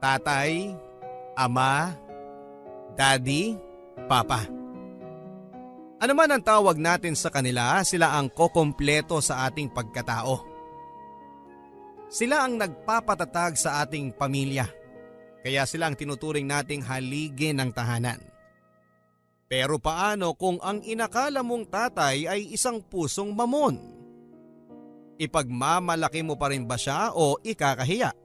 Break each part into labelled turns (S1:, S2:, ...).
S1: Tatay, ama, daddy, papa. Ano man ang tawag natin sa kanila, sila ang kokompleto sa ating pagkatao. Sila ang nagpapatatag sa ating pamilya, kaya sila ang tinuturing nating haligi ng tahanan. Pero paano kung ang inakala mong tatay ay isang pusong mamon? Ipagmamalaki mo pa rin ba siya o ikakahiya?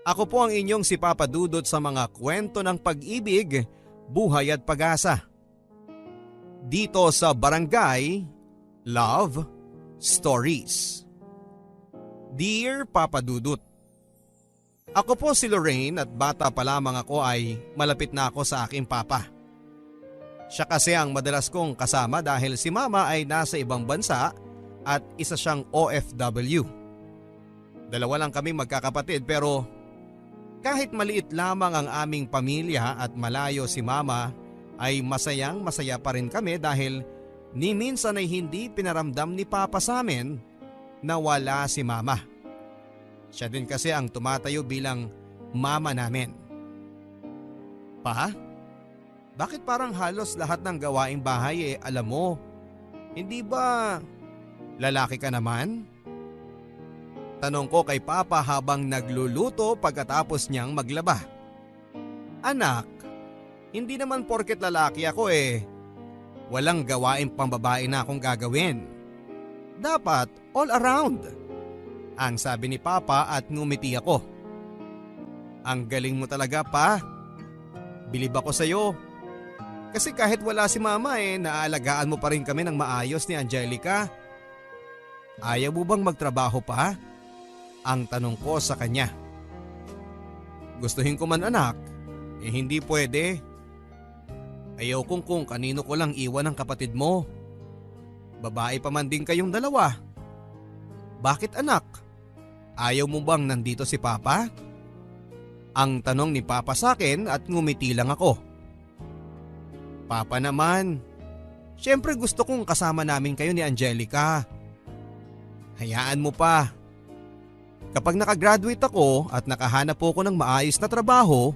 S1: Ako po ang inyong si Papa Dudut sa mga kwento ng pag-ibig, buhay at pag-asa. Dito sa Barangay Love Stories. Dear Papa Dudut, ako po si Lorraine at bata pa lamang ako ay malapit na ako sa aking papa. Siya kasi ang madalas kong kasama dahil si mama ay nasa ibang bansa at isa siyang OFW. Dalawa lang kaming magkakapatid pero kahit maliit lamang ang aming pamilya at malayo si mama ay masayang masaya pa rin kami dahil ni minsan ay hindi pinaramdam ni papa sa amin na wala si mama. Siya din kasi ang tumatayo bilang mama namin. Pa? Bakit parang halos lahat ng gawaing bahay alam mo? Hindi ba lalaki ka naman? Tanong ko kay papa habang nagluluto pagkatapos niyang maglaba. Anak, hindi naman porket lalaki ako walang gawaing pambabae na akong gagawin. Dapat all around. Ang sabi ni papa at ngumiti ako. Ang galing mo talaga pa. Bilib ako sa'yo. Kasi kahit wala si mama naalagaan mo pa rin kami ng maayos ni Angelica. Ayaw mo bang magtrabaho pa? Ang tanong ko sa kanya. Gustuhin ko man anak, hindi pwede. Ayaw kung kanino ko lang iwan ang kapatid mo. Babae pa man din kayong dalawa. Bakit anak? Ayaw mo bang nandito si papa? Ang tanong ni papa sa akin at ngumiti lang ako. Papa naman, syempre gusto kong kasama namin kayo ni Angelica. Hayaan mo pa. Kapag nakagraduate ako at nakahanap po ko ng maayos na trabaho,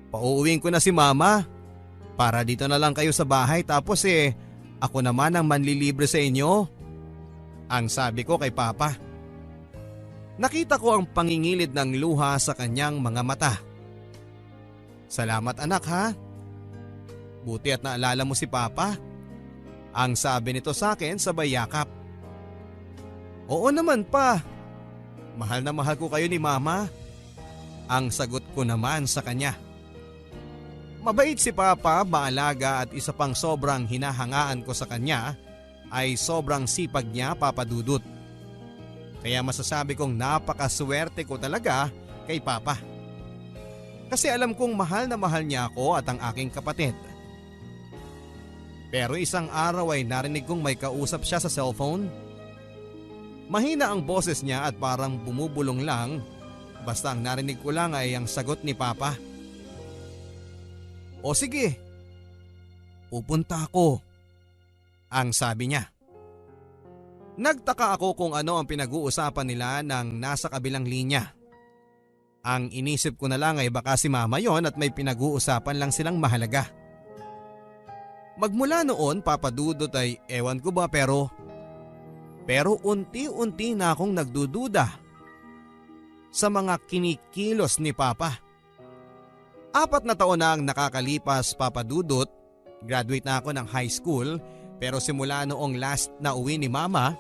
S1: pauuwiin ko na si mama para dito na lang kayo sa bahay tapos ako naman ang manlilibre sa inyo. Ang sabi ko kay papa. Nakita ko ang pangingilid ng luha sa kanyang mga mata. Salamat anak ha. Buti at naalala mo si papa. Ang sabi nito sa akin sabay yakap. Oo naman pa. Mahal na mahal ko kayo ni mama. Ang sagot ko naman sa kanya. Mabait si papa, maalaga at isa pang sobrang hinahangaan ko sa kanya ay sobrang sipag niya, Papa Dudut. Kaya masasabi kong napakaswerte ko talaga kay papa. Kasi alam kong mahal na mahal niya ako at ang aking kapatid. Pero isang araw ay narinig kong may kausap siya sa cellphone. Mahina ang boses niya at parang bumubulong lang, basta ang narinig ko lang ay ang sagot ni papa. O sige, pupunta ako, ang sabi niya. Nagtaka ako kung ano ang pinag-uusapan nila nang nasa kabilang linya. Ang inisip ko na lang ay baka si mama yon at may pinag-uusapan lang silang mahalaga. Magmula noon Papa Dudut ay ewan ko ba pero unti-unti na akong nagdududa sa mga kinikilos ni Papa. 4 na taon na ang nakakalipas Papa Dudut, graduate na ako ng high school pero simula noong last na uwi ni Mama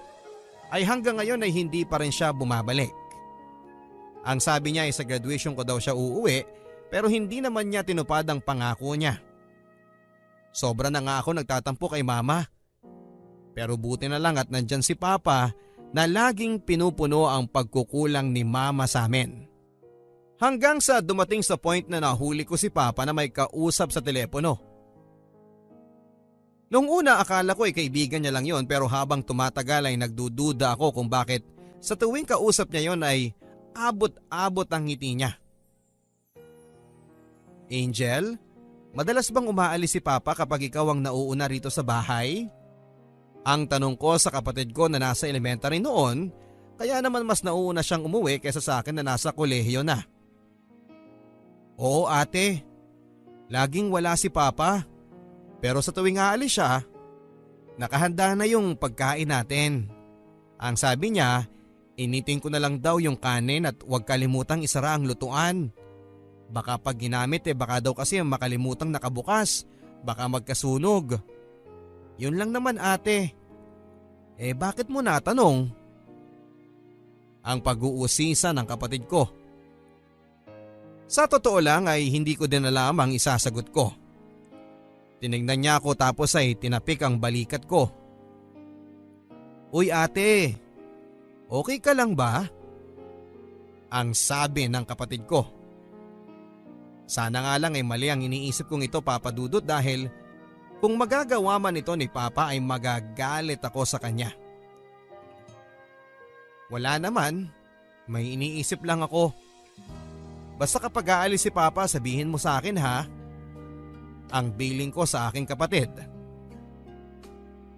S1: ay hanggang ngayon ay hindi pa rin siya bumabalik. Ang sabi niya ay sa graduation ko daw siya uuwi pero hindi naman niya tinupad ang pangako niya. Sobra na nga ako nagtatampo kay Mama. Pero buti na lang at nandyan si Papa na laging pinupuno ang pagkukulang ni Mama sa amin. Hanggang sa dumating sa point na nahuli ko si Papa na may kausap sa telepono. Noong una akala ko ay kaibigan niya lang yon pero habang tumatagal ay nagdududa ako kung bakit sa tuwing kausap niya yon ay abot-abot ang ngiti niya. Angel, madalas bang umaalis si Papa kapag ikaw ang nauuna rito sa bahay? Ang tanong ko sa kapatid ko na nasa elementary noon, kaya naman mas nauuna siyang umuwi kaysa sa akin na nasa kolehiyo na. Oo ate, laging wala si Papa. Pero sa tuwing aalis siya, nakahanda na yung pagkain natin. Ang sabi niya, initin ko na lang daw yung kanin at huwag kalimutang isara ang lutuan. Baka pag ginamit baka daw kasi makalimutang nakabukas, baka magkasunog. Yun lang naman ate. Bakit mo natanong? Ang pag-uusisa ng kapatid ko. Sa totoo lang ay hindi ko din alam ang isasagot ko. Tinignan niya ako tapos ay tinapik ang balikat ko. Uy ate, okay ka lang ba? Ang sabi ng kapatid ko. Sana nga lang ay mali ang iniisip kong ito Papa Dudut dahil kung magagawa man ito ni Papa ay magagalit ako sa kanya. Wala naman, may iniisip lang ako. Basta kapag aalis si Papa sabihin mo sa akin ha. Ang billing ko sa aking kapatid.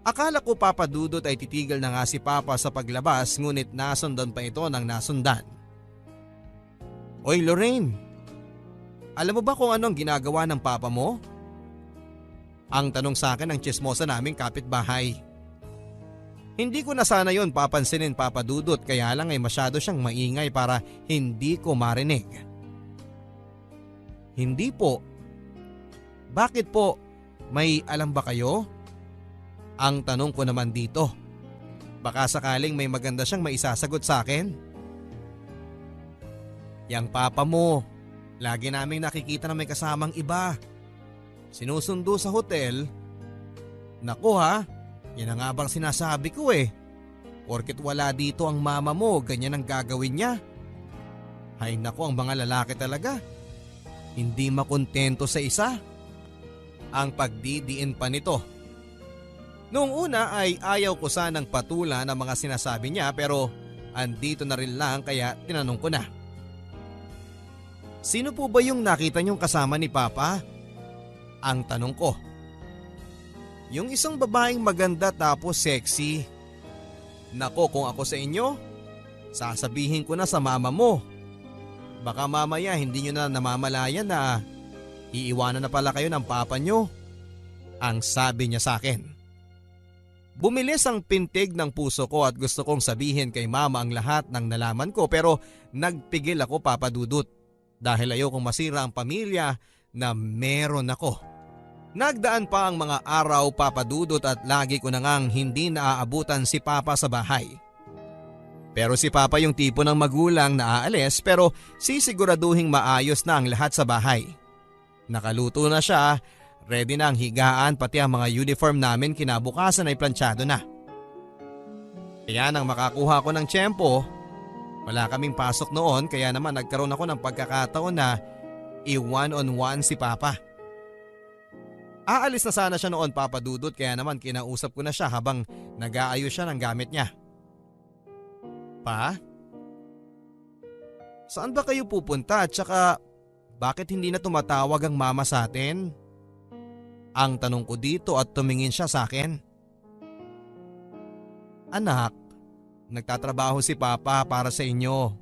S1: Akala ko Papa Dudut ay titigil na nga si Papa sa paglabas ngunit nasundan pa ito ng nasundan. Oy Lorraine, alam mo ba kung ano ang ginagawa ng Papa mo? Ang tanong sa akin ng tsismosa naming kapitbahay. Hindi ko na sana yon papansinin Papa Dudut kaya lang ay masyado siyang maingay para hindi ko marinig. Hindi po. Bakit po? May alam ba kayo? Ang tanong ko naman dito. Baka sakaling may maganda siyang maisasagot sa akin. Yang Papa mo, lagi naming nakikita na may kasamang iba. Sinusundo sa hotel. Naku ha, yan ang nga bang sinasabi ko Porket wala dito ang mama mo, ganyan ang gagawin niya. Hay naku, ang mga lalaki talaga. Hindi makontento sa isa. Ang pagdidiin pa nito. Noong una ay ayaw ko sanang patulan ang mga sinasabi niya pero andito na rin lang kaya tinanong ko na. Sino po ba yung nakita niyong kasama ni Papa? Ang tanong ko. Yung isang babaeng maganda tapos sexy. Nako kung ako sa inyo, sasabihin ko na sa mama mo. Baka mamaya hindi nyo na namamalayan na iiwanan na pala kayo ng papa nyo. Ang sabi niya sa akin. Bumilis ang pintig ng puso ko at gusto kong sabihin kay mama ang lahat ng nalaman ko pero nagpigil ako Papa Dudut dahil ayokong masira ang pamilya na meron ako. Nagdaan pa ang mga araw Papa Dudut at lagi ko na ngang hindi naaabutan si Papa sa bahay. Pero si Papa yung tipo ng magulang na aalis pero sisiguraduhing maayos na ang lahat sa bahay. Nakaluto na siya, ready na ang higaan pati ang mga uniform namin kinabukasan ay planchado na. Kaya nang makakuha ko ng tiyempo, wala kaming pasok noon kaya naman nagkaroon ako ng pagkakataon na i-one-on-one si Papa. Aalis na sana siya noon Papa Dudut kaya naman kinausap ko na siya habang nag-aayos siya ng gamit niya. Pa? Saan ba kayo pupunta at saka bakit hindi na tumatawag ang mama sa atin? Ang tanong ko dito at tumingin siya sa akin. Anak, nagtatrabaho si Papa para sa inyo.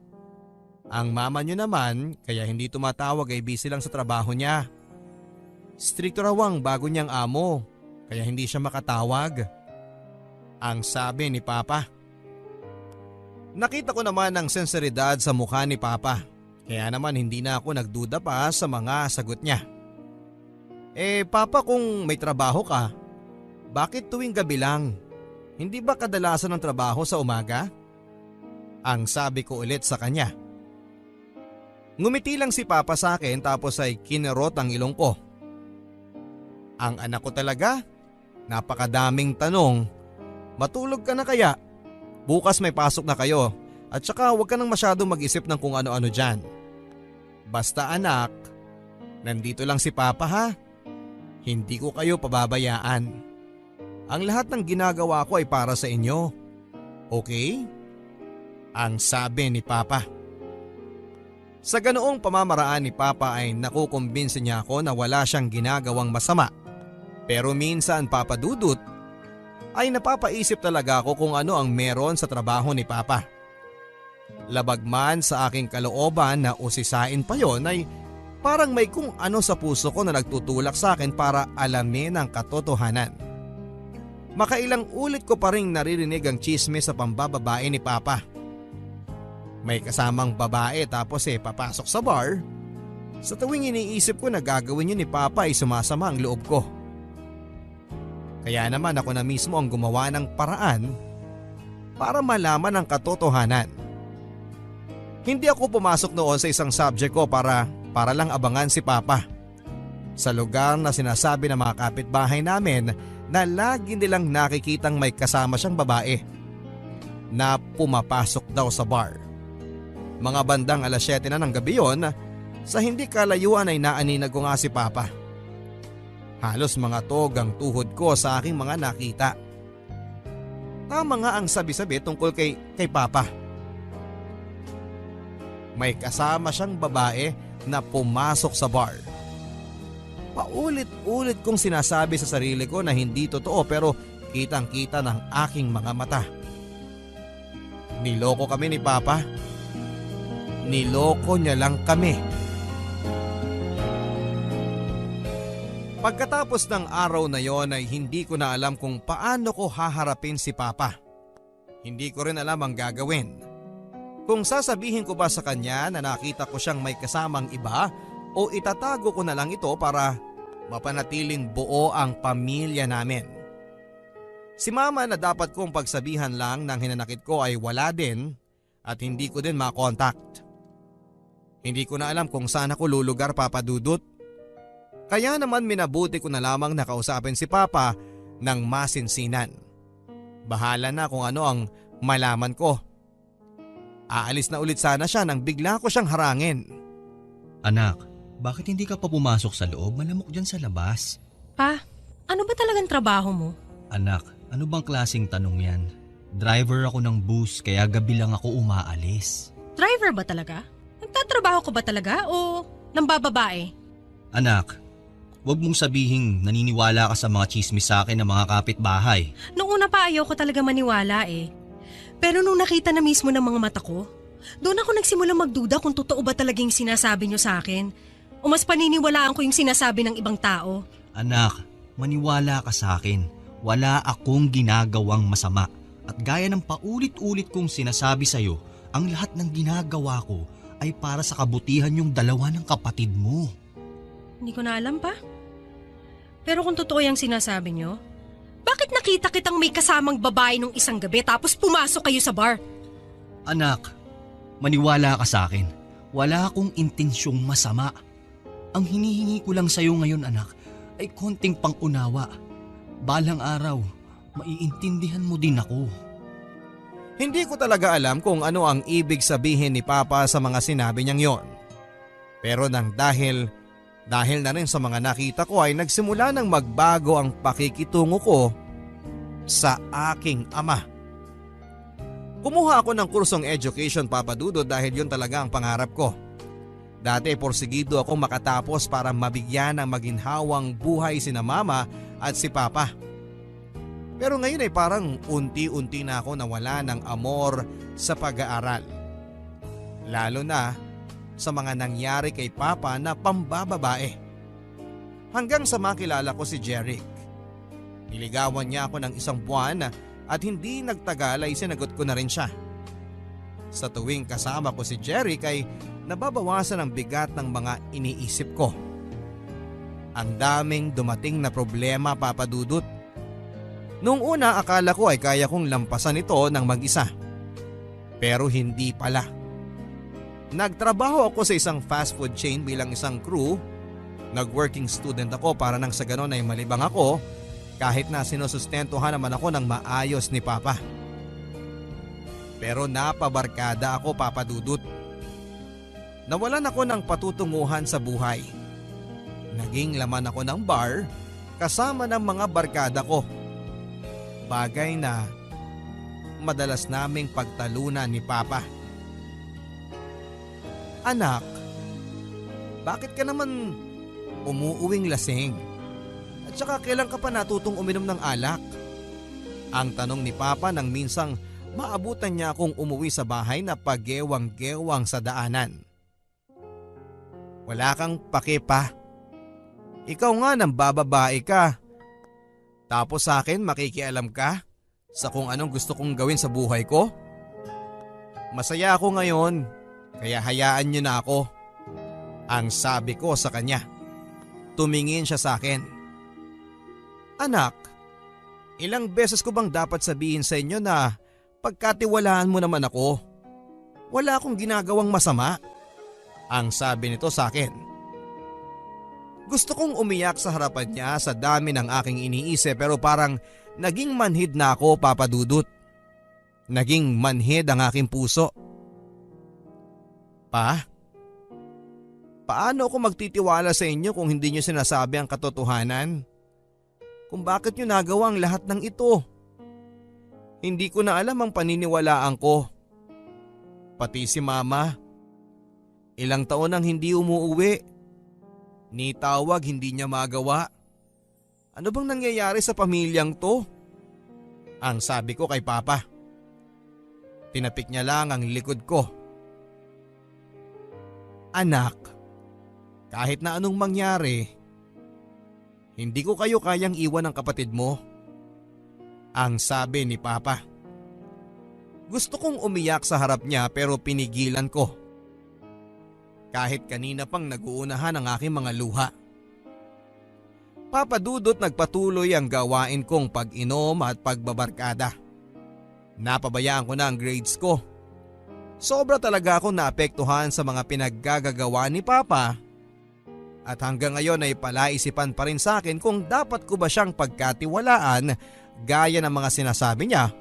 S1: Ang mama niyo naman kaya hindi tumatawag ay busy lang sa trabaho niya. Stricto raw ang bago niyang amo kaya hindi siya makatawag. Ang sabi ni Papa. Nakita ko naman ang senseridad sa mukha ni Papa kaya naman hindi na ako nagduda pa sa mga sagot niya. Papa kung may trabaho ka, bakit tuwing gabi lang? Hindi ba kadalasan ng trabaho sa umaga? Ang sabi ko ulit sa kanya. Ngumiti lang si Papa sa akin tapos ay kinarot ang ilong ko. Ang anak ko talaga? Napakadaming tanong. Matulog ka na kaya? Bukas may pasok na kayo at saka huwag ka nang masyadong mag-isip ng kung ano-ano dyan. Basta anak, nandito lang si Papa ha. Hindi ko kayo pababayaan. Ang lahat ng ginagawa ko ay para sa inyo. Okay? Ang sabi ni Papa. Sa ganoong pamamaraan ni Papa ay nakukumbinsi niya ako na wala siyang ginagawang masama. Pero minsan Papa Dudut, ay napapaisip talaga ako kung ano ang meron sa trabaho ni Papa. Labag man sa aking kalooban na usisain pa yon ay Parang may kung ano sa puso ko na nagtutulak sa akin para alamin ang katotohanan. Makailang ulit ko pa rin naririnig ang tsismis sa pambababae ni Papa. May kasamang babae tapos papasok sa bar. Sa tuwing iniisip ko na gagawin yun ni Papa ay sumasama ang loob ko. Kaya naman ako na mismo ang gumawa ng paraan para malaman ang katotohanan. Hindi ako pumasok noon sa isang subject ko para lang abangan si Papa. Sa lugar na sinasabi ng mga kapitbahay namin na lagi nilang nakikitang may kasama siyang babae na pumapasok daw sa bar. Mga bandang 7:00 na ng gabi yon, sa hindi kalayuan ay naaninag ko nga si Papa. Halos mga tog ang tuhod ko sa aking mga nakita. Tama nga ang sabi-sabi tungkol kay Papa. May kasama siyang babae na pumasok sa bar. Paulit-ulit kong sinasabi sa sarili ko na hindi totoo pero kitang-kita ng aking mga mata. Niloko kami ni Papa. Niloko niya lang kami. Pagkatapos ng araw na yon ay hindi ko na alam kung paano ko haharapin si Papa. Hindi ko rin alam ang gagawin. Kung sasabihin ko ba sa kanya na nakita ko siyang may kasamang iba o itatago ko na lang ito para mapanatiling buo ang pamilya namin. Si Mama na dapat kong pagsabihan lang ng hinanakit ko ay wala din at hindi ko din makontakt. Hindi ko na alam kung saan ako lulugar, Papa Dudut. Kaya naman minabuti ko na lamang nakausapin si Papa ng masinsinan. Bahala na kung ano ang malaman ko. Aalis na ulit sana siya nang bigla ko siyang harangin.
S2: Anak, bakit hindi ka pa pumasok sa loob? Malamok dyan sa labas.
S3: Pa, ano ba talagang trabaho mo?
S2: Anak, ano bang klaseng tanong yan? Driver ako ng bus kaya gabi lang ako umaalis.
S3: Driver ba talaga? Nagtatrabaho ka ba talaga o nambababae?
S2: Anak, wag mong sabihing naniniwala ka sa mga chismis sa akin ng mga kapitbahay.
S3: Noong una pa ayaw ko talaga maniwala eh. Pero nung nakita na mismo ng mga mata ko, doon ako nagsimula magduda kung totoo ba talagang sinasabi niyo sa akin o mas paniniwalaan ko yung sinasabi ng ibang tao.
S2: Anak, maniwala ka sa akin. Wala akong ginagawang masama. At gaya ng paulit-ulit kong sinasabi sa'yo, ang lahat ng ginagawa ko ay para sa kabutihan yung dalawa ng kapatid mo.
S3: Hindi ko na alam pa. Pero kung totoo yung sinasabi niyo, bakit nakita kitang may kasamang babae nung isang gabi tapos pumasok kayo sa bar?
S2: Anak, maniwala ka sa akin. Wala akong intensyong masama. Ang hinihingi ko lang sa'yo ngayon, anak, ay konting pang-unawa. Balang araw, maiintindihan mo din ako.
S1: Hindi ko talaga alam kung ano ang ibig sabihin ni Papa sa mga sinabi niyang yon. Pero dahil na rin sa mga nakita ko ay nagsimula nang magbago ang pakikitungo ko sa aking ama. Kumuha ako ng kursong education, Papa Dudut, dahil yun talaga ang pangarap ko. Dati porsigido ako makatapos para mabigyan ng maginhawang buhay sina Mama at si Papa. Pero ngayon ay parang unti-unti na ako nawala ng amor sa pag-aaral. Lalo na sa mga nangyari kay Papa na pambababae. Hanggang sa makilala ko si Jeric. Niligawan niya ako ng 1 buwan at hindi nagtagal ay sinagot ko na rin siya. Sa tuwing kasama ko si Jeric ay nababawasan ang bigat ng mga iniisip ko. Ang daming dumating na problema, Papa Dudut. Noong una akala ko ay kaya kong lampasan ito ng mag-isa. Pero hindi pala. Nagtrabaho ako sa isang fast food chain bilang isang crew. Nag-working student ako para nang sa ganon ay malibang ako kahit na sinusustentuhan naman ako ng maayos ni Papa. Pero napabarkada ako, Papa Dudut. Nawalan ako ng patutunguhan sa buhay. Naging laman ako ng bar kasama ng mga barkada ko. Bagay na madalas naming pagtalunan ni Papa. Anak, bakit ka naman umuuwing lasing? At saka kailan ka pa natutong uminom ng alak? Ang tanong ni Papa nang minsang maabutan niya akong umuwi sa bahay na pagewang-gewang sa daanan. Wala kang pake pa. Ikaw nga nang bababae ka. Tapos sa akin makikialam ka sa kung anong gusto kong gawin sa buhay ko? Masaya ako ngayon, kaya hayaan niyo na ako. Ang sabi ko sa kanya. Tumingin siya sa akin. Anak, ilang beses ko bang dapat sabihin sa inyo na pagkatiwalaan mo naman ako? Wala akong ginagawang masama. Ang sabi nito sa akin. Gusto kong umiyak sa harapan niya sa dami ng aking iniisip pero parang naging manhid na ako, Papa Dudut. Naging manhid ang aking puso. Pa, paano ako magtitiwala sa inyo kung hindi niyo sinasabi ang katotohanan? Kung bakit niyo nagawa ang lahat ng ito? Hindi ko na alam ang paniniwalaan ko. Pati si Mama. Ilang taon nang hindi umuuwi. Ni tawag hindi niya magawa. Ano bang nangyayari sa pamilyang to? Ang sabi ko kay Papa. Tinapik niya lang ang likod ko. Anak, kahit na anong mangyari, hindi ko kayo kayang iwan ng kapatid mo. Ang sabi ni Papa. Gusto kong umiyak sa harap niya pero pinigilan ko. Kahit kanina pang nag-uunahan ang aking mga luha. Papa Dudut, nagpatuloy ang gawain kong pag-inom at pagbabarkada. Napabayaan ko na ang grades ko. Sobra talaga akong naapektuhan sa mga pinaggagawa ni Papa. At hanggang ngayon ay palaisipan pa rin sa akin kung dapat ko ba siyang pagkatiwalaan gaya ng mga sinasabi niya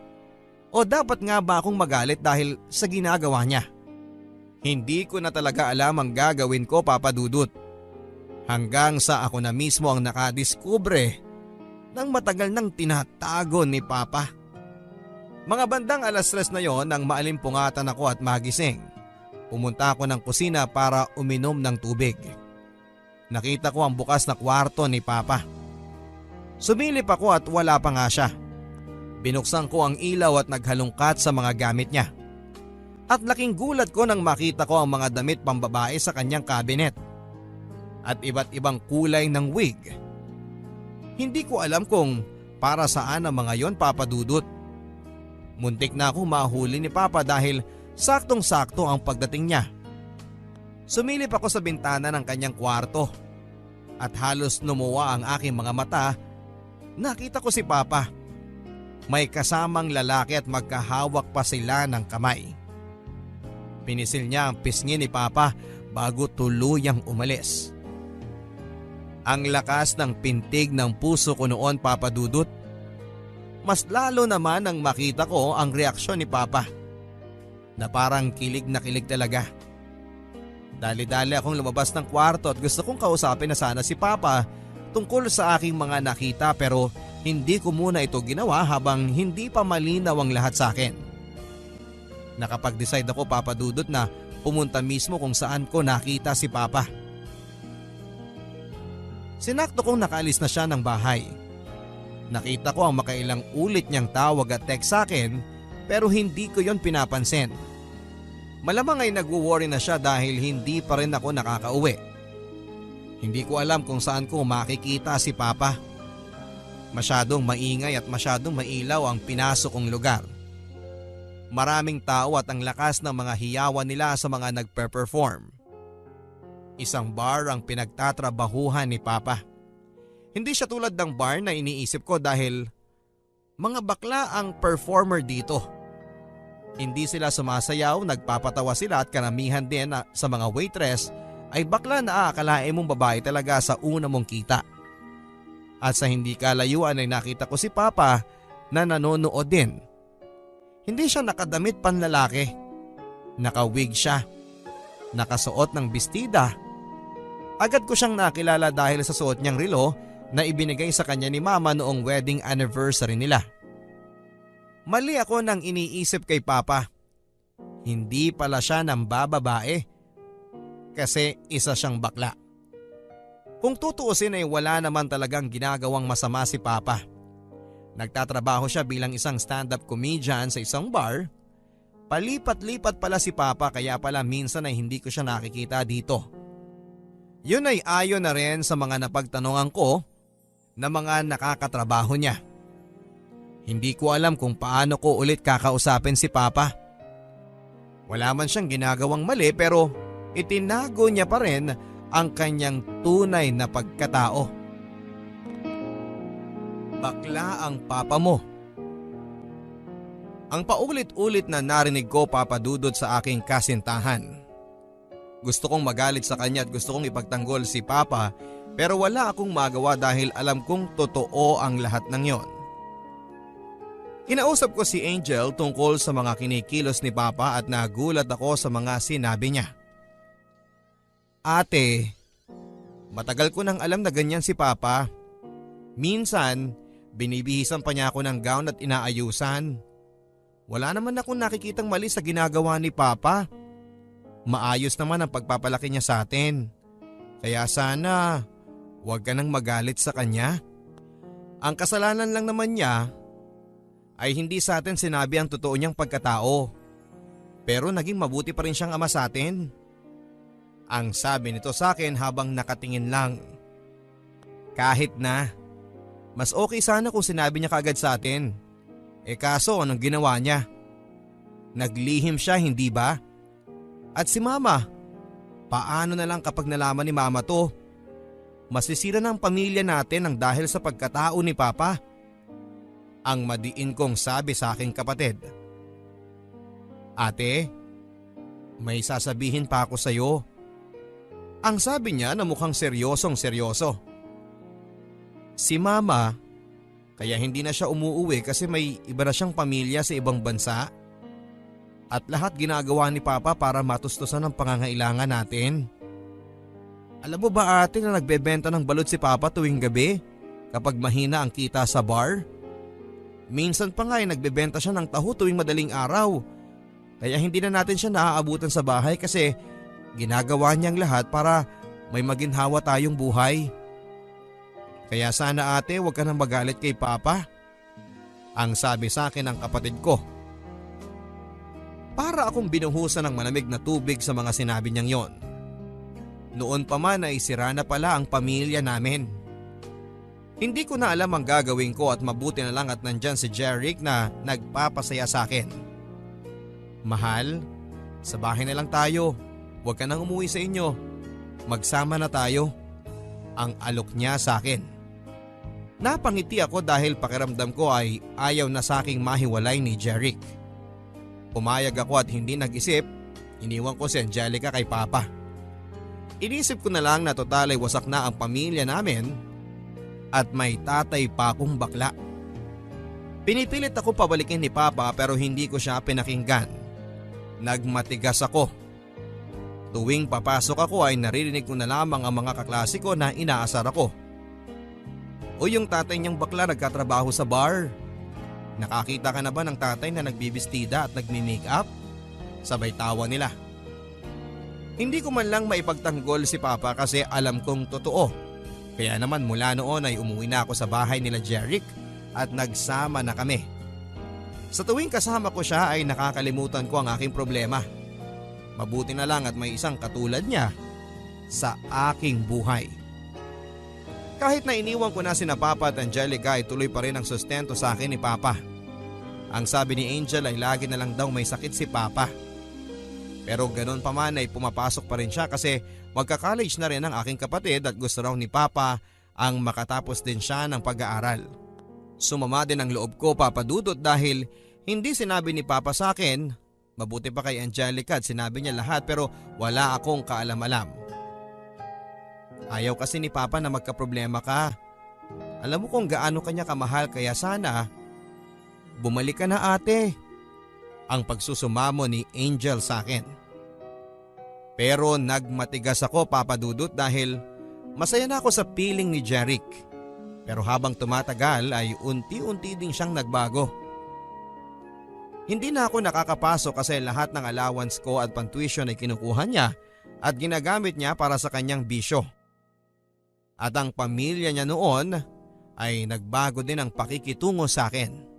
S1: o dapat nga ba akong magalit dahil sa ginagawa niya. Hindi ko na talaga alam ang gagawin ko, Papa Dudut. Hanggang sa ako na mismo ang nakadiskubre ng matagal nang tinatago ni Papa. Mga bandang 3:00 na yon nang maalimpungatan ako at magising. Pumunta ako ng kusina para uminom ng tubig. Nakita ko ang bukas na kwarto ni Papa. Sumilip ako at wala pa nga siya. Binuksan ko ang ilaw at naghalungkat sa mga gamit niya. At laking gulat ko nang makita ko ang mga damit pambabae sa kanyang kabinet. At iba't ibang kulay ng wig. Hindi ko alam kung para saan ang mga yon, Papa Dudut. Muntik na akong mahuli ni Papa dahil saktong-sakto ang pagdating niya. Sumilip ako sa bintana ng kanyang kwarto. At halos lumuwa ang aking mga mata. Nakita ko si Papa. May kasamang lalaki at magkahawak pa sila ng kamay. Pinisil niya ang pisngi ni Papa bago tuluyang umalis. Ang lakas ng pintig ng puso ko noon, Papa Dudut. Mas lalo naman nang makita ko ang reaksyon ni Papa. Na parang kilig na kilig talaga. Dali-dali akong lumabas ng kwarto at gusto kong kausapin na sana si Papa tungkol sa aking mga nakita pero hindi ko muna ito ginawa habang hindi pa malinaw ang lahat sa akin. Nakapag-decide ako, Papa Dudut, na pumunta mismo kung saan ko nakita si Papa. Sinakto kong nakaalis na siya ng bahay. Nakita ko ang makailang ulit niyang tawag at text sa akin pero hindi ko yon pinapansin. Malamang ay nagwo-worry na siya dahil hindi pa rin ako nakakauwi. Hindi ko alam kung saan ko makikita si Papa. Masyadong maingay at masyadong mailaw ang pinasok kong lugar. Maraming tao at ang lakas ng mga hiyawan nila sa mga nagpe-perform. Isang bar ang pinagtatrabahuhan ni Papa. Hindi siya tulad ng bar na iniisip ko dahil mga bakla ang performer dito. Hindi sila sumasayaw, nagpapatawa sila at karamihan din sa mga waitress ay bakla na aakalain mong babae talaga sa una mong kita. At sa hindi kalayuan ay nakita ko si Papa na nanonood din. Hindi siya nakadamit panlalaki. Nakawig siya. Nakasuot ng bestida. Agad ko siyang nakilala dahil sa suot niyang relo na ibinigay sa kanya ni Mama noong wedding anniversary nila. Mali ako nang iniisip kay Papa. Hindi pala siya ng bababae. Kasi isa siyang bakla. Kung tutuusin ay wala naman talagang ginagawang masama si Papa. Nagtatrabaho siya bilang isang stand-up comedian sa isang bar. Palipat-lipat pala si Papa kaya pala minsan ay hindi ko siya nakikita dito. Yun ay ayon na rin sa mga napagtanungan ko na mga nakakatrabaho niya. Hindi ko alam kung paano ko ulit kakausapin si Papa. Wala man siyang ginagawang mali pero itinago niya pa rin ang kanyang tunay na pagkatao. Bakla ang papa mo. Ang paulit-ulit na narinig ko, Papa Dudut, sa aking kasintahan. Gusto kong magalit sa kanya at gusto kong ipagtanggol si Papa pero wala akong magawa dahil alam kong totoo ang lahat ng yon. Kinausap ko si Angel tungkol sa mga kinikilos ni Papa at nagulat ako sa mga sinabi niya. Ate, matagal ko nang alam na ganyan si Papa. Minsan, binibihisan pa niya ako ng gown at inaayusan. Wala naman akong nakikitang mali sa ginagawa ni Papa. Maayos naman ang pagpapalaki niya sa atin. Kaya sana, huwag ka nang magalit sa kanya. Ang kasalanan lang naman niya ay hindi sa atin sinabi ang totoo niyang pagkatao. Pero naging mabuti pa rin siyang ama sa atin. Ang sabi nito sa akin habang nakatingin lang. Kahit na, mas okay sana kung sinabi niya kaagad sa atin. Kaso anong ginawa niya? Naglihim siya, hindi ba? At si Mama, paano na lang kapag nalaman ni Mama to? Masisira na ang pamilya natin ang dahil sa pagkatao ni Papa. Ang madiin kong sabi sa aking kapatid. Ate, may sasabihin pa ako sa iyo. Ang sabi niya na mukhang seryosong seryoso. Si Mama, kaya hindi na siya umuuwi kasi may iba na siyang pamilya sa ibang bansa. At lahat ginagawa ni Papa para matustusan ang pangangailangan natin. Alam mo ba ate na nagbebenta ng balot si Papa tuwing gabi kapag mahina ang kita sa bar? Minsan pa nga ay nagbebenta siya ng taho tuwing madaling araw. Kaya hindi na natin siya naaabutan sa bahay kasi ginagawa niyang lahat para may maginhawa tayong buhay. Kaya sana ate huwag ka nang magalit kay Papa. Ang sabi sa akin ng kapatid ko. Para akong binuhusan ng malamig na tubig sa mga sinabi niyang yon. Noon pa man ay sira na pala ang pamilya namin. Hindi ko na alam ang gagawin ko at mabuti na lang at nandyan si Jeric na nagpapasaya sa akin. Mahal, sa bahay na lang tayo. Huwag ka nang umuwi sa inyo. Magsama na tayo. Ang alok niya sa akin. Napangiti ako dahil pakiramdam ko ay ayaw na sa aking mahiwalay ni Jeric. Pumayag ako at hindi nag-isip, iniwan ko si Angelica kay Papa. Inisip ko na lang na total ay wasak na ang pamilya namin at may tatay pa akong bakla. Pinipilit ako pabalikin ni Papa pero hindi ko siya pinakinggan. Nagmatigas ako. Tuwing papasok ako ay naririnig ko na lamang ang mga kaklase ko na inaasar ako. O yung tatay niyang bakla nagkatrabaho sa bar. Nakakita ka na ba ng tatay na nagbibistida at nagmi-makeup? Sabay tawa nila. Hindi ko man lang maipagtanggol si Papa kasi alam kong totoo. Kaya naman mula noon ay umuwi na ako sa bahay nila Jeric at nagsama na kami. Sa tuwing kasama ko siya ay nakakalimutan ko ang aking problema. Mabuti na lang at may isang katulad niya sa aking buhay. Kahit na iniwan ko na sina Papa at Angelica ay tuloy pa rin ang sustento sa akin ni Papa. Ang sabi ni Angel ay lagi na lang daw may sakit si Papa. Pero ganoon pa man ay pumapasok pa rin siya kasi magka-college na rin ang aking kapatid at gusto raw ni Papa ang makatapos din siya ng pag-aaral. Sumama din ang loob ko, Papa Dudut, dahil hindi sinabi ni Papa sa akin. Mabuti pa kay Angelica at sinabi niya lahat pero wala akong kaalam-alam. Ayaw kasi ni Papa na magkaproblema ka. Alam mo kung gaano kanya kamahal kaya sana bumalik ka na ate. Ang pagsusumamo ni Angel sa akin. Pero nagmatigas ako, Papa Dudut, dahil masaya na ako sa piling ni Jeric. Pero habang tumatagal ay unti-unti din siyang nagbago. Hindi na ako nakakapasok kasi lahat ng allowance ko at pantuition ay kinukuha niya at ginagamit niya para sa kanyang bisyo. At ang pamilya niya noon ay nagbago din ang pakikitungo sa akin.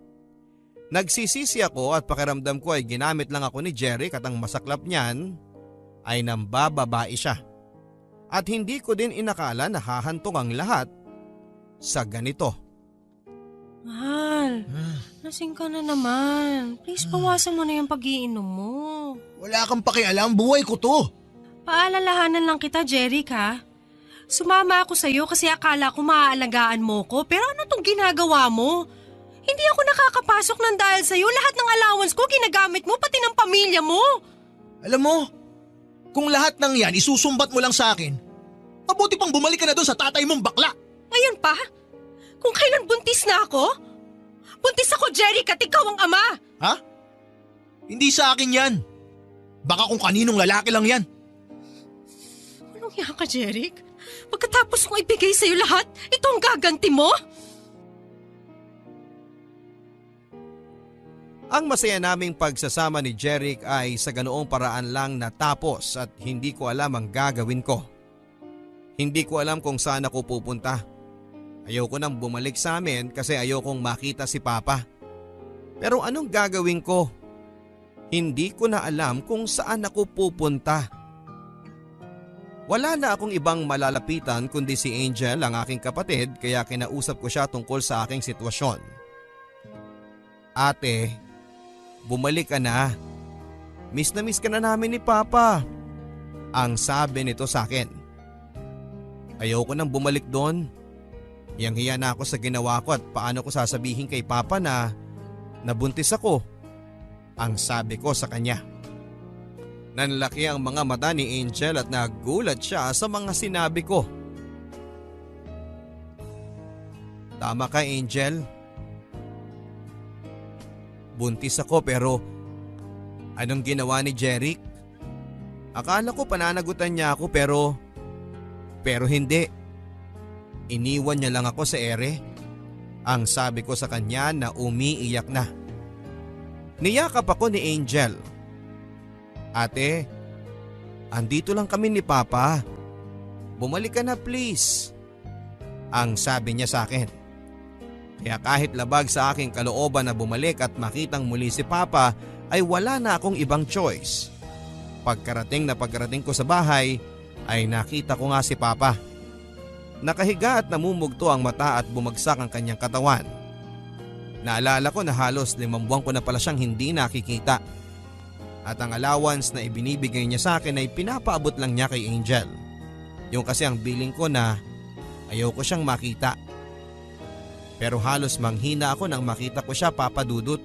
S1: Nagsisisi ako at pakiramdam ko ay ginamit lang ako ni Jeric at ang masaklap niyan ay nambababae siya. At hindi ko din inakala na hahantong ang lahat sa ganito.
S3: Mahal, lasing ka na naman. Please, bawasan mo na yung pag-iinom mo.
S4: Wala kang pakialam, buhay ko to.
S3: Paalalahanan lang kita, Jeric, ha? Sumama ako sa'yo kasi akala ko maaalagaan mo ko, pero ano tong ginagawa mo? Hindi ako nakakapasok ng dahil sa'yo. Lahat ng allowance ko ginagamit mo, pati ng pamilya mo.
S4: Alam mo, kung lahat ng yan isusumbat mo lang sa akin, mabuti pang bumalik ka na doon sa tatay mong bakla.
S3: Ngayon pa? Kung kailan buntis na ako? Buntis ako, Jeric, at ikaw ang ama.
S4: Ha? Hindi sa akin yan. Baka kung kaninong lalaki lang yan.
S3: Anong yan ka, Jeric? Pagkatapos kong ibigay sa'yo lahat, ito ang gaganti mo?
S1: Ang masaya naming pagsasama ni Jeric ay sa ganoong paraan lang natapos at hindi ko alam ang gagawin ko. Hindi ko alam kung saan ako pupunta. Ayoko nang bumalik sa amin kasi ayokong makita si Papa. Pero anong gagawin ko? Hindi ko na alam kung saan ako pupunta. Wala na akong ibang malalapitan kundi si Angel, ang aking kapatid, kaya kinausap ko siya tungkol sa aking sitwasyon. Ate, bumalik ka na. Miss na miss ka na namin ni Papa. Ang sabi nito sa akin. Ayoko nang bumalik doon. Hiyang-hiya na ako sa ginawa ko at paano ko sasabihin kay Papa na nabuntis ako. Ang sabi ko sa kanya. Nanlaki ang mga mata ni Angel at nagulat siya sa mga sinabi ko. Tama ka, Angel. Buntis ako pero anong ginawa ni Jeric? Akala ko pananagutan niya ako pero hindi. Iniwan niya lang ako sa ere. Ang sabi ko sa kanya na umiiyak na. Niyakap ako ni Angel. Ate, andito lang kami ni Papa. Bumalik ka na please. Ang sabi niya sa akin. Kaya kahit labag sa aking kalooban na bumalik at makitang muli si Papa ay wala na akong ibang choice. Pagkarating ko sa bahay ay nakita ko nga si Papa. Nakahiga at namumugto ang mata at bumagsak ang kanyang katawan. Naalala ko na halos 5 buwan ko na pala siyang hindi nakikita. At ang allowance na ibinibigay niya sa akin ay pinapaabot lang niya kay Angel. Yung kasi ang billing ko na ayaw ko siyang makita. Pero halos manghina ako nang makita ko siya, Papa Dudut.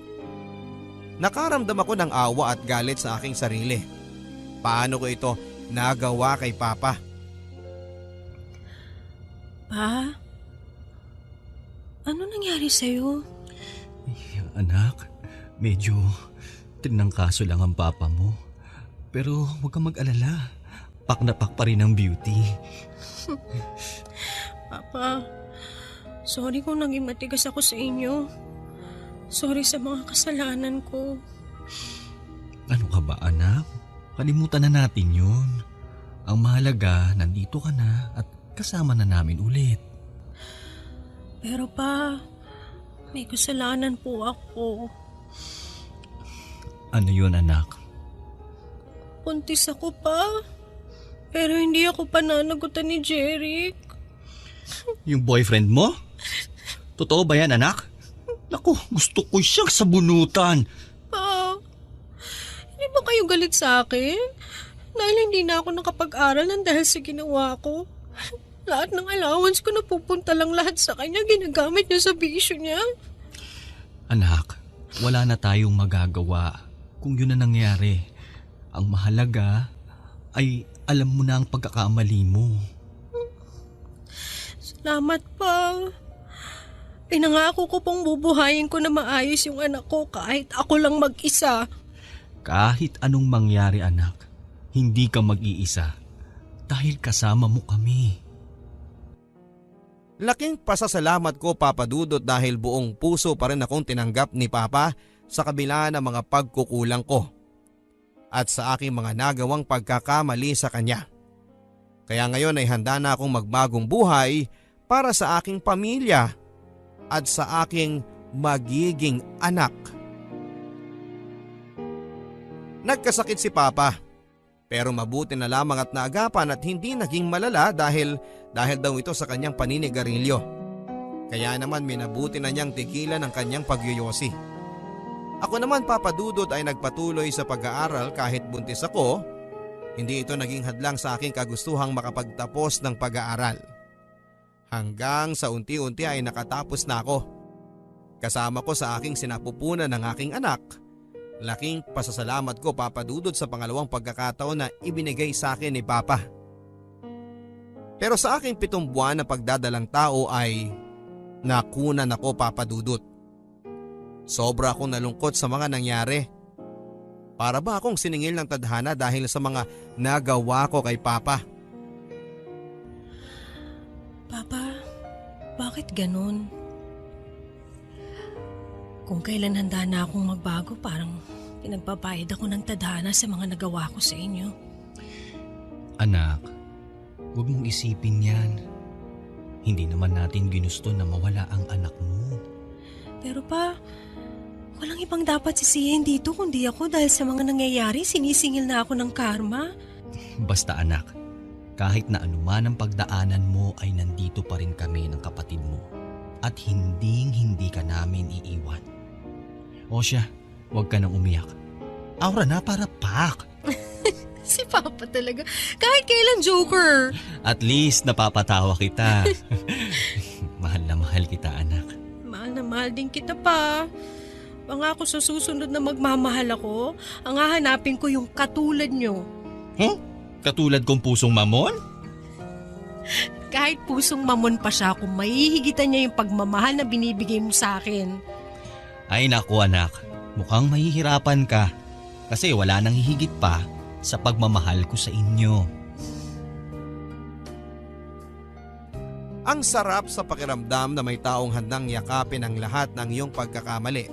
S1: Nakaramdam ako ng awa at galit sa aking sarili. Paano ko ito nagawa kay Papa?
S3: Pa? Ano nangyari sa'yo?
S2: Anak, medyo tinangkaso lang ang papa mo. Pero huwag kang mag-alala. Pak na pak pa rin ang beauty.
S3: Papa, sorry kung naging matigas ako sa inyo. Sorry sa mga kasalanan ko.
S2: Ano ka ba, anak? Kalimutan na natin yun. Ang mahalaga, nandito ka na at kasama na namin ulit.
S3: Pero pa, may kasalanan po ako.
S2: Ano yun, anak?
S3: Buntis ako pa. Pero hindi ako pananagutan ni Jeric.
S2: Yung boyfriend mo? Totoo ba yan, anak? Naku, gusto ko siyang sabunutan.
S3: Pa, hindi ba kayo galit sa akin? Dahil hindi na ako nakapag-aral ng dahil sa ginawa ko. Lahat ng allowance ko napupunta lang lahat sa kanya, ginagamit niya sa bisyo niya.
S2: Anak, wala na tayong magagawa kung yun na nangyari. Ang mahalaga ay alam mo na ang pagkakamali mo.
S3: Salamat pa. Pinangako ko pong bubuhayin ko na maayos yung anak ko kahit ako lang mag-isa.
S2: Kahit anong mangyari, anak, hindi ka mag-iisa dahil kasama mo kami.
S1: Laking pasasalamat ko, Papa Dudut, dahil buong puso pa rin akong tinanggap ni Papa sa kabila ng mga pagkukulang ko at sa aking mga nagawang pagkakamali sa kanya. Kaya ngayon ay handa na akong magbagong buhay para sa aking pamilya at sa aking magiging anak. Nagkasakit si Papa. Pero mabuti na lamang at naagapan at hindi naging malala dahil daw ito sa kanyang paninigarilyo. Kaya naman minabuti na niyang tigilan ang kanyang pagyoyosi. Ako naman Papa Dudut ay nagpatuloy sa pag-aaral kahit buntis ako. Hindi ito naging hadlang sa aking kagustuhang makapagtapos ng pag-aaral. Hanggang sa unti-unti ay nakatapos na ako. Kasama ko sa aking sinapupunan ng aking anak. Laking pasasalamat ko Papa Dudut sa pangalawang pagkakataon na ibinigay sa akin ni Papa. Pero sa aking 7 buwan na pagdadalang tao ay nakunan ako Papa Dudut. Sobra akong nalungkot sa mga nangyari. Para ba akong siningil ng tadhana dahil sa mga nagawa ko kay Papa?
S3: Papa, bakit ganun? Kung kailan handa na akong magbago, parang pinagbabayad ako ng tadhana sa mga nagawa ko sa inyo.
S2: Anak, huwag mong isipin yan. Hindi naman natin ginusto na mawala ang anak mo.
S3: Pero pa, walang ibang dapat sisihin dito kundi ako dahil sa mga nangyayari sinisingil na ako ng karma.
S2: Basta anak, kahit na anuman ang pagdaanan mo ay nandito pa rin kami ng kapatid mo. At hindi ka namin iiwan. O siya, huwag ka nang umiyak. Aura na para pak.
S3: Si Papa talaga, kahit kailan joker.
S2: At least napapatawa kita. Mahal na mahal kita anak.
S3: Mahal na mahal din kita pa. Pangako sa susunod na magmamahal ako, ang hahanapin ko yung katulad nyo.
S2: Katulad kong pusong mamon?
S3: Kahit pusong mamon pa siya, kung mahihigitan niya yung pagmamahal na binibigay mo sa akin.
S2: Ay naku anak, mukhang mahihirapan ka. Kasi wala nang hihigit pa sa pagmamahal ko sa inyo.
S1: Ang sarap sa pakiramdam na may taong handang yakapin ang lahat ng iyong pagkakamali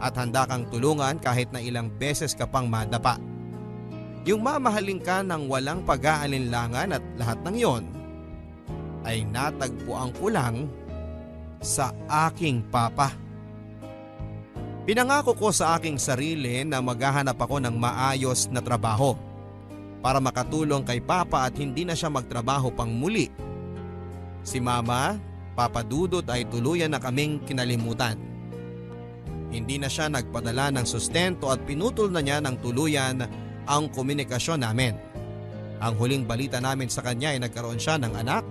S1: at handa kang tulungan kahit na ilang beses ka pang madapa. Yung mamahalin ka ng walang pag-aalinlangan at lahat ng yon ay natagpuan ko lang sa aking Papa. Pinangako ko sa aking sarili na maghahanap ako ng maayos na trabaho para makatulong kay Papa at hindi na siya magtrabaho pang muli. Si Mama, Papa Dudut ay tuluyan na kaming kinalimutan. Hindi na siya nagpadala ng sustento at pinutol na niya ng tuluyan ang komunikasyon namin. Ang huling balita namin sa kanya ay nagkaroon siya ng anak.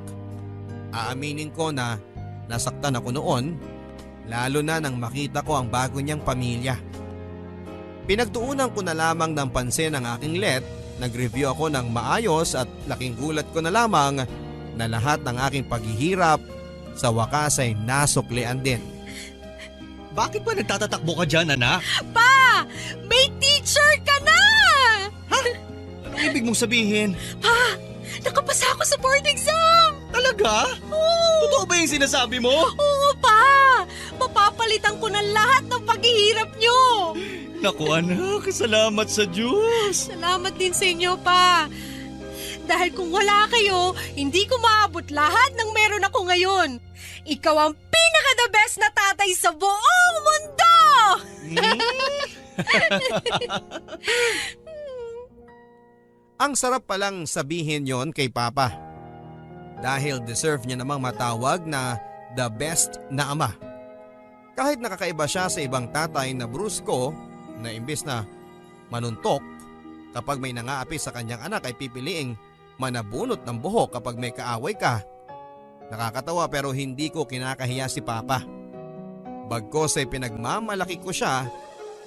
S1: Aaminin ko na nasaktan ako noon, lalo na nang makita ko ang bago niyang pamilya. Pinagtuunan ko na lamang ng pansin ang aking let, nag-review ako ng maayos at laking gulat ko na lamang na lahat ng aking paghihirap sa wakas ay nasuklian din.
S2: Bakit ba nagtatatakbo ka dyan anak?
S3: Pa! May teacher ka na!
S2: Anong ibig mong sabihin?
S3: Pa! Nakapasa ako sa board exam!
S2: Talaga?
S3: Oo!
S2: Totoo ba yung sinasabi mo?
S3: Oo pa! Mapapalitan ko na lahat ng paghihirap nyo!
S2: Naku anak, salamat sa Diyos.
S3: Salamat din sa inyo pa! Dahil kung wala kayo, hindi ko maabot lahat ng meron ako ngayon. Ikaw ang pinaka-the best na tatay sa buong mundo!
S1: Ang sarap palang sabihin yon kay Papa. Dahil deserve niya namang matawag na the best na ama. Kahit nakakaiba siya sa ibang tatay na brusko na imbes na manuntok, kapag may nangaapi sa kanyang anak ay pipiliing manabunot ng buhok kapag may kaaway ka. Nakakatawa pero hindi ko kinakahiya si Papa. Bagkos ay pinagmamalaki ko siya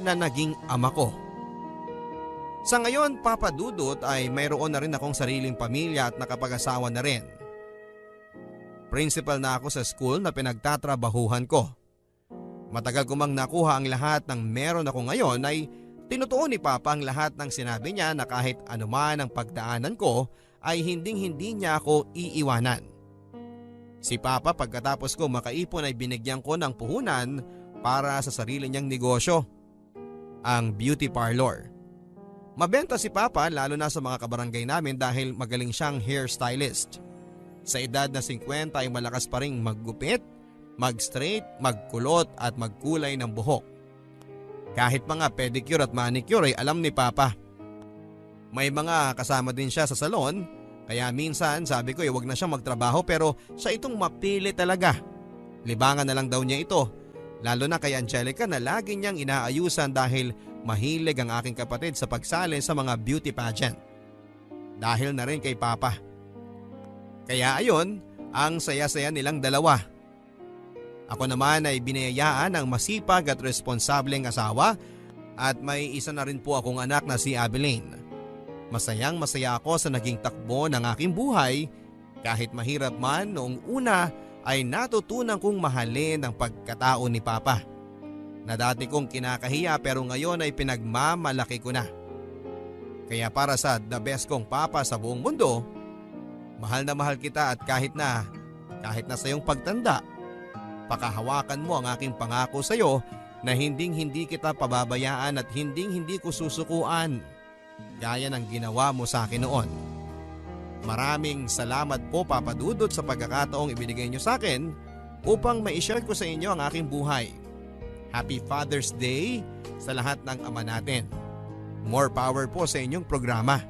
S1: na naging ama ko. Sa ngayon, Papa Dudut, ay mayroon na rin akong sariling pamilya at nakapag-asawa na rin. Principal na ako sa school na pinagtatrabahuhan ko. Matagal ko mang nakuha ang lahat ng meron ako ngayon ay tinutuon ni Papa ang lahat ng sinabi niya na kahit anuman ang pagdaanan ko ay hinding-hindi niya ako iiwanan. Si Papa pagkatapos ko makaipon ay binigyan ko ng puhunan para sa sarili niyang negosyo, ang beauty parlor. Mabenta si Papa lalo na sa mga kabarangay namin dahil magaling siyang hairstylist. Sa edad na 50 ay malakas pa ring maggupit, mag-straight, magkulot at magkulay ng buhok. Kahit mga pedicure at manicure ay alam ni Papa. May mga kasama din siya sa salon, kaya minsan sabi ko wag na siya magtrabaho pero siya itong mapili talaga. Libangan na lang daw niya ito, lalo na kay Angelica na lagi niyang inaayusan dahil mahilig ang aking kapatid sa pagsali sa mga beauty pageant. Dahil na rin kay Papa. Kaya ayon, ang saya-saya nilang dalawa. Ako naman ay binayayaan ng masipag at responsableng asawa at may isa na rin po akong anak na si Abilene. Masayang masaya ako sa naging takbo ng aking buhay kahit mahirap man noong una ay natutunan kong mahalin ang pagkatao ni Papa. Na dati kong kinakahiya pero ngayon ay pinagmamalaki ko na. Kaya para sa the best kong Papa sa buong mundo, mahal na mahal kita at kahit na sa iyong pagtanda, pakahawakan mo ang aking pangako sa iyo na hindi kita pababayaan at hindi ko susukuan gaya ng ginawa mo sa akin noon. Maraming salamat po Papa Dudut sa pagkakataong ibinigay niyo sa akin upang ma-share ko sa inyo ang aking buhay. Happy Father's Day sa lahat ng ama natin. More power po sa inyong programa.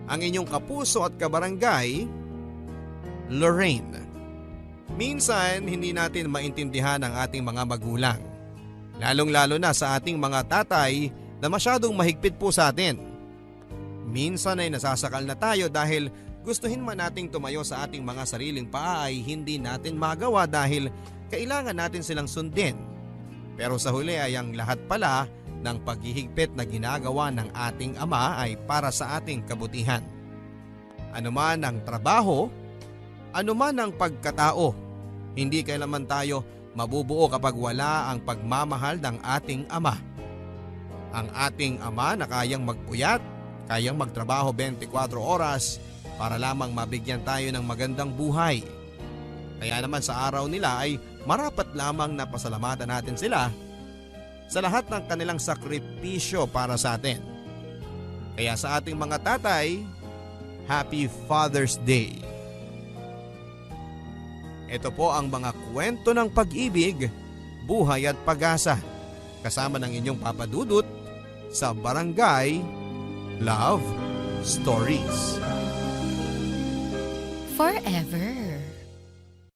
S1: Ang inyong kapuso at kabarangay, Lorraine. Minsan hindi natin maintindihan ang ating mga magulang. Lalong-lalo na sa ating mga tatay na masyadong mahigpit po sa atin. Minsan ay nasasakal na tayo dahil gustuhin man nating tumayo sa ating mga sariling paa ay hindi natin magawa dahil kailangan natin silang sundin. Pero sa huli ay ang lahat pala ng paghihigpit na ginagawa ng ating ama ay para sa ating kabutihan. Ano man ang trabaho, ano man ang pagkatao, hindi kailanman tayo mabubuo kapag wala ang pagmamahal ng ating ama. Ang ating ama na kayang magpuyat, kayang magtrabaho 24 oras para lamang mabigyan tayo ng magandang buhay. Kaya naman sa araw nila ay marapat lamang na pasalamatan natin sila sa lahat ng kanilang sakripisyo para sa atin. Kaya sa ating mga tatay, Happy Father's Day. Ito po ang mga kwento ng pag-ibig, buhay at pag-asa kasama ng inyong Papa Dudut sa Barangay Love Stories.
S5: Forever.